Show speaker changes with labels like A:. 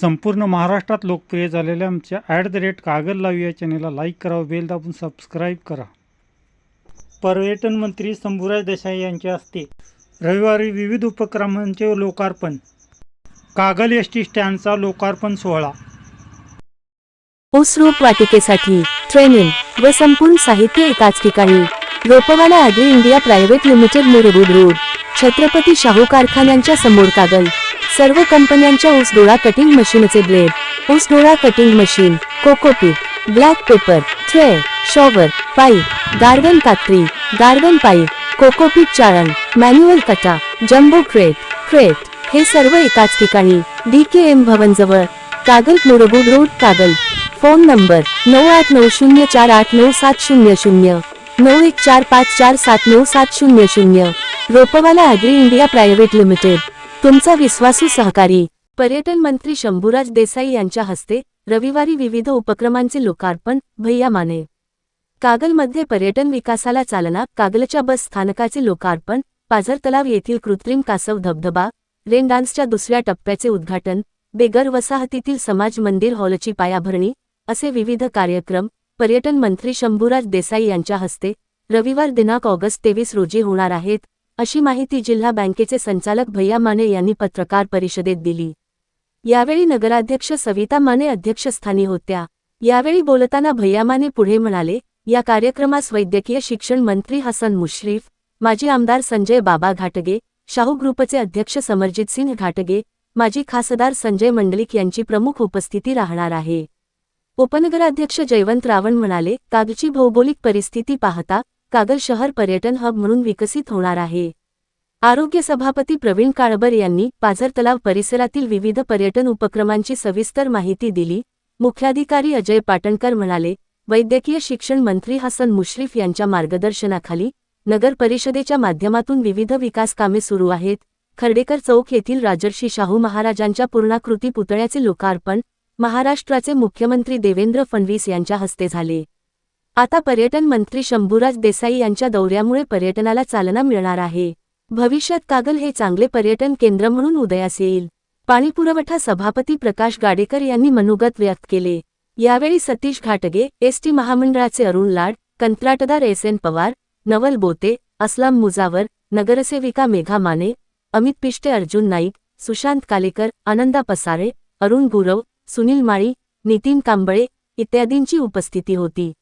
A: संपूर्ण महाराष्ट्रात लोकप्रिय झालेल्या आमच्या @कागल लाईव्ह या चॅनेलला लाईक करा, बेल दाबून सबस्क्राईब करा. पर्यटन मंत्री शंभूराज देसाई यांच्या हस्ते रविवारी विविध उपक्रमांचे लोकार्पण. कागल एसटी स्टँडचा लोकार्पण सोहळा.
B: ऊस रोप वाटिकेसाठी ट्रेनिंग व संपूर्ण साहित्य एकाच ठिकाणी. Ropwala agri India private limited, Murgud road, Chhatrapati Shahu कारखान्यांच्या समोर, कागल. सर्व कंपन्यांच्या ऊस डोळा कटिंग मशीनचे ब्लेड, ऊस डोळा cutting machine, cocopeat, black paper, tray, shower, pipe, garden कात्री, गार्डन पाईप, कोकोपीट चाळण, मॅन्युअल कटा, जम्बो क्रेट हे सर्व एकाच ठिकाणी. DKM भवन जवळ, Kagal, Murgud road, Kagal. Phone number 9804899700, 9145479700. Ropwala agri India private limited, तुमचा विश्वासू सहकारी. पर्यटन मंत्री शंभूराज देसाई यांच्या हस्ते रविवारी विविध उपक्रमांचे लोकार्पण. भैया माने. कागलमध्ये पर्यटन विकासाला चालना. कागलच्या बस स्थानकाचे लोकार्पण, पाझर तलाव येथील कृत्रिम कासव धबधबा, रेन डान्सच्या दुसऱ्या टप्प्याचे उद्घाटन, बेगर वसाहतीतील समाज मंदिर हॉलची पायाभरणी असे विविध कार्यक्रम पर्यटन मंत्री शंभूराज देसाई यांच्या हस्ते रविवार दिनांक ऑगस्ट 23 रोजी होणार आहेत, अशी माहिती जिल्हा बँकेचे संचालक भैया माने यांनी पत्रकार परिषदेत दिली. यावेळी नगराध्यक्ष सविता माने अध्यक्षस्थानी होत्या. यावेळी बोलताना भैया माने पुढे म्हणाले, या कार्यक्रमास वैद्यकीय शिक्षण मंत्री हसन मुश्रीफ, माजी आमदार संजय बाबा घाटगे, शाहू ग्रुपचे अध्यक्ष समरजित सिंह घाटगे, माजी खासदार संजय मंडलिक यांची प्रमुख उपस्थिती राहणार आहे. उपनगराध्यक्ष जयवंत रावण म्हणाले, कागलची भौगोलिक परिस्थिती पाहता कागल शहर पर्यटन हब म्हणून विकसित होणार आहे. आरोग्य सभापती प्रवीण काळबर यांनी पाझर तलाव परिसरातील विविध पर्यटन उपक्रमांची सविस्तर माहिती दिली. मुख्याधिकारी अजय पाटणकर म्हणाले, वैद्यकीय शिक्षण मंत्री हसन मुश्रीफ यांच्या मार्गदर्शनाखाली नगर परिषदेच्या माध्यमातून विविध विकास कामे सुरू आहेत. खर्डेकर चौक येथील राजर्षी शाहू महाराजांच्या पूर्णाकृती पुतळ्याचे लोकार्पण महाराष्ट्राचे मुख्यमंत्री देवेंद्र फडणवीस यांच्या हस्ते झाले. आता पर्यटन मंत्री शंभूराज देसाई यांच्या दौऱ्यामुळे पर्यटनाला चालना मिळणार आहे. भविष्यात कागल हे चांगले पर्यटन केंद्र म्हणून उदयास येईल. पाणीपुरवठा सभापती प्रकाश गाडेकर यांनी मनोगत व्यक्त केले. यावेळी सतीश घाटगे, एसटी महामंडळाचे अरुण लाड, कंत्राटदार SN पवार, नवल बोते, असलाम मुजावर, नगरसेविका मेघा माने, अमित पिष्टे, अर्जुन नाईक, सुशांत कालेकर, आनंदा पसारे, अरुण गुरव, सुनील माळी, नितीन कांबळे इत्यादींची उपस्थिती होती.